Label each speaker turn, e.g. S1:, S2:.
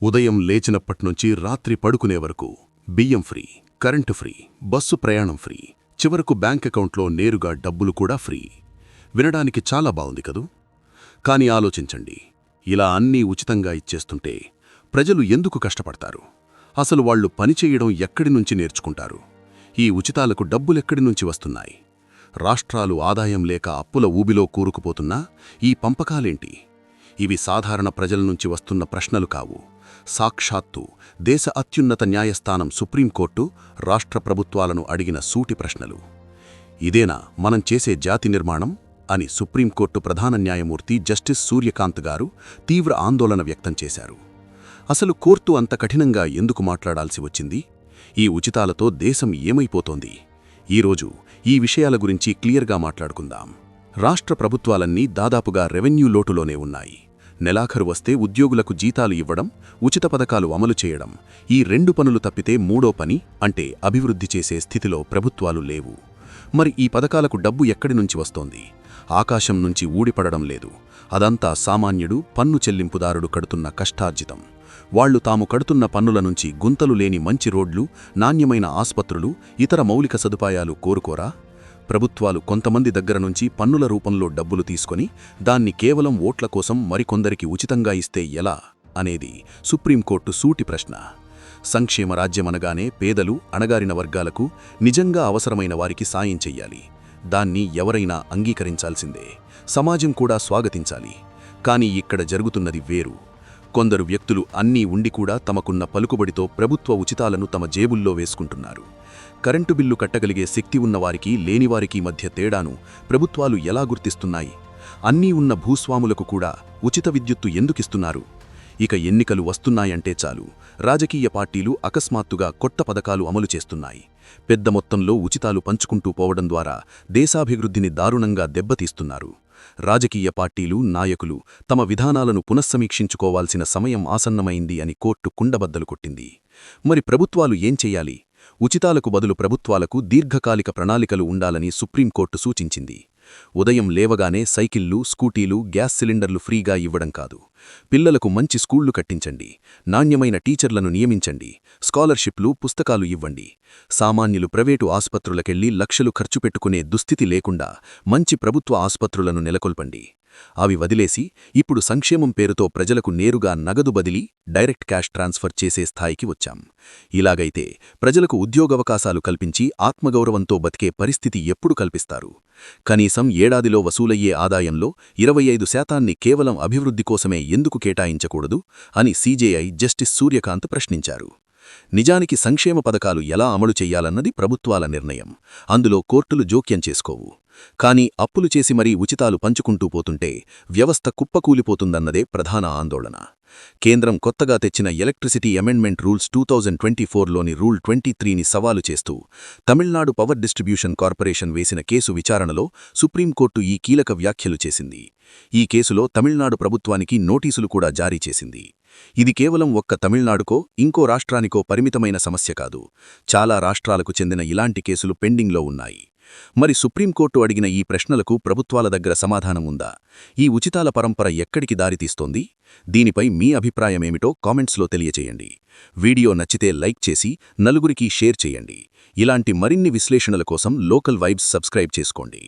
S1: ఉదయం లేచినప్పట్నుంచి రాత్రి పడుకునే వరకు బియ్యం ఫ్రీ, కరెంటు ఫ్రీ, బస్సు ప్రయాణం ఫ్రీ, చివరకు బ్యాంక్ అకౌంట్లో నేరుగా డబ్బులు కూడా ఫ్రీ. వినడానికి చాలా బావుంది కదూ? కానీ ఆలోచించండి, ఇలా అన్నీ ఉచితంగా ఇచ్చేస్తుంటే ప్రజలు ఎందుకు కష్టపడతారు? అసలు వాళ్లు పనిచేయడం ఎక్కడి నుంచి నేర్చుకుంటారు? ఈ ఉచితాలకు డబ్బులెక్కడి నుంచి వస్తున్నాయి? రాష్ట్రాలు ఆదాయం లేక అప్పుల ఊబిలో కూరుకుపోతున్నా ఈ పంపకాలేంటి? ఇవి సాధారణ ప్రజల నుంచి వస్తున్న ప్రశ్నలు కావు. సాక్షాత్తు దేశ అత్యున్నత న్యాయస్థానం సుప్రీంకోర్టు రాష్ట్ర ప్రభుత్వాలను అడిగిన సూటి ప్రశ్నలు. ఇదేనా మనం చేసే జాతి నిర్మాణం అని సుప్రీంకోర్టు ప్రధాన న్యాయమూర్తి జస్టిస్ సూర్యకాంత్ గారు తీవ్ర ఆందోళన వ్యక్తం చేశారు. అసలు కోర్టు అంత కఠినంగా ఎందుకు మాట్లాడాల్సి వచ్చింది? ఈ ఉచితాలతో దేశం ఏమైపోతోంది? ఈరోజు ఈ విషయాల గురించి క్లియర్గా మాట్లాడుకుందాం. రాష్ట్ర ప్రభుత్వాలన్నీ దాదాపుగా రెవెన్యూ లోటులోనే ఉన్నాయి. నెలాఖరు వస్తే ఉద్యోగులకు జీతాలు ఇవ్వడం, ఉచిత పథకాలు అమలు చేయడం, ఈ రెండు పనులు తప్పితే మూడో పని అంటే అభివృద్ధి చేసే స్థితిలో ప్రభుత్వాలు లేవు. మరి ఈ పథకాలకు డబ్బు ఎక్కడి నుంచి వస్తోంది? ఆకాశం నుంచి ఊడిపడడం లేదు. అదంతా సామాన్యుడు, పన్ను చెల్లింపుదారుడు కడుతున్న కష్టార్జితం. వాళ్లు తాము కడుతున్న పన్నుల నుంచి గుంతలు లేని మంచి రోడ్లు, నాణ్యమైన ఆస్పత్రులు, ఇతర మౌలిక సదుపాయాలు కోరుకోరా? ప్రభుత్వాలు కొంతమంది దగ్గర నుంచి పన్నుల రూపంలో డబ్బులు తీసుకొని దాన్ని కేవలం ఓట్ల కోసం మరికొందరికి ఉచితంగా ఇస్తే ఎలా అనేది సుప్రీంకోర్టు సూటి ప్రశ్న. సంక్షేమ రాజ్యమనగానే పేదలు, అణగారిన వర్గాలకు, నిజంగా అవసరమైన వారికి సాయం చెయ్యాలి. దాన్ని ఎవరైనా అంగీకరించాల్సిందే, సమాజం కూడా స్వాగతించాలి. కానీ ఇక్కడ జరుగుతున్నది వేరు. కొందరు వ్యక్తులు అన్నీ ఉండి కూడా తమకున్న పలుకుబడితో ప్రభుత్వ ఉచితాలను తమ జేబుల్లో వేసుకుంటున్నారు. కరెంటు బిల్లు కట్టగలిగే శక్తి ఉన్నవారికి, లేనివారికి మధ్య తేడాను ప్రభుత్వాలు ఎలా గుర్తిస్తున్నాయి? అన్నీ ఉన్న భూస్వాములకు కూడా ఉచిత విద్యుత్తు ఎందుకిస్తున్నారు? ఇక ఎన్నికలు వస్తున్నాయంటే చాలు, రాజకీయ పార్టీలు అకస్మాత్తుగా కొత్త పథకాలు అమలు చేస్తున్నాయి. పెద్ద మొత్తంలో ఉచితాలు పంచుకుంటూ పోవడం ద్వారా దేశాభివృద్ధిని దారుణంగా దెబ్బతీస్తున్నారు. రాజకీయ పార్టీలు, నాయకులు తమ విధానాలను పునఃసమీక్షించుకోవాల్సిన సమయం ఆసన్నమైంది అని కోర్టు కుండబద్దలు కొట్టింది. మరి ప్రభుత్వాలు ఏం చెయ్యాలి? ఉచితాలకు బదులు ప్రభుత్వాలకు దీర్ఘకాలిక ప్రణాళికలు ఉండాలని సుప్రీంకోర్టు సూచించింది. ఉదయం లేవగానే సైకిళ్లు, స్కూటీలు, గ్యాస్ సిలిండర్లు ఫ్రీగా ఇవ్వడం కాదు. పిల్లలకు మంచి స్కూళ్లు కట్టించండి, నాణ్యమైన టీచర్లను నియమించండి, స్కాలర్షిప్లు, పుస్తకాలు ఇవ్వండి. సామాన్యులు ప్రైవేటు ఆస్పత్రులకెళ్లి లక్షలు ఖర్చు పెట్టుకునే దుస్థితి లేకుండా మంచి ప్రభుత్వ ఆస్పత్రులను నెలకొల్పండి. అవి వదిలేసి ఇప్పుడు సంక్షేమం పేరుతో ప్రజలకు నేరుగా నగదు బదిలీ, డైరెక్ట్ క్యాష్ ట్రాన్స్ఫర్ చేసే స్థాయికి వచ్చాం. ఇలాగైతే ప్రజలకు ఉద్యోగవకాశాలు కల్పించి ఆత్మగౌరవంతో బతికే పరిస్థితి ఎప్పుడు కల్పిస్తారు? కనీసం ఏడాదిలో వసూలయ్యే ఆదాయంలో 25% కేవలం అభివృద్ధి కోసమే ఎందుకు కేటాయించకూడదు అని సీజేఐ జస్టిస్ సూర్యకాంత్ ప్రశ్నించారు. నిజానికి సంక్షేమ పథకాలు ఎలా అమలు చెయ్యాలన్నది ప్రభుత్వాల నిర్ణయం. అందులో కోర్టులు జోక్యం చేసుకోవు. కానీ అప్పులు చేసి మరీ ఉచితాలు పంచుకుంటూ పోతుంటే వ్యవస్థ కుప్పకూలిపోతుందన్నదే ప్రధాన ఆందోళన. కేంద్రం కొత్తగా తెచ్చిన ఎలక్ట్రిసిటీ అమెండ్మెంట్ రూల్స్ 2024లోని రూల్ 23ని సవాలు చేస్తూ తమిళనాడు పవర్ డిస్ట్రిబ్యూషన్ కార్పొరేషన్ వేసిన కేసు విచారణలో సుప్రీంకోర్టు ఈ కీలక వ్యాఖ్యలు చేసింది. ఈ కేసులో తమిళనాడు ప్రభుత్వానికి నోటీసులు కూడా జారీ చేసింది. ఇది కేవలం ఒక్క తమిళనాడుకో, ఇంకో రాష్ట్రానికో పరిమితమైన సమస్య కాదు. చాలా రాష్ట్రాలకు చెందిన ఇలాంటి కేసులు పెండింగ్లో ఉన్నాయి. మరి సుప్రీంకోర్టు అడిగిన ఈ ప్రశ్నలకు ప్రభుత్వాల దగ్గర సమాధానం ఉందా? ఈ ఉచితాల పరంపర ఎక్కడికి దారితీస్తోంది? దీనిపై మీ అభిప్రాయమేమిటో కామెంట్స్లో తెలియచేయండి. వీడియో నచ్చితే లైక్ చేసి నలుగురికి షేర్ చేయండి. ఇలాంటి మరిన్ని విశ్లేషణల కోసం లోకల్ వైబ్స్ సబ్స్క్రైబ్ చేసుకోండి.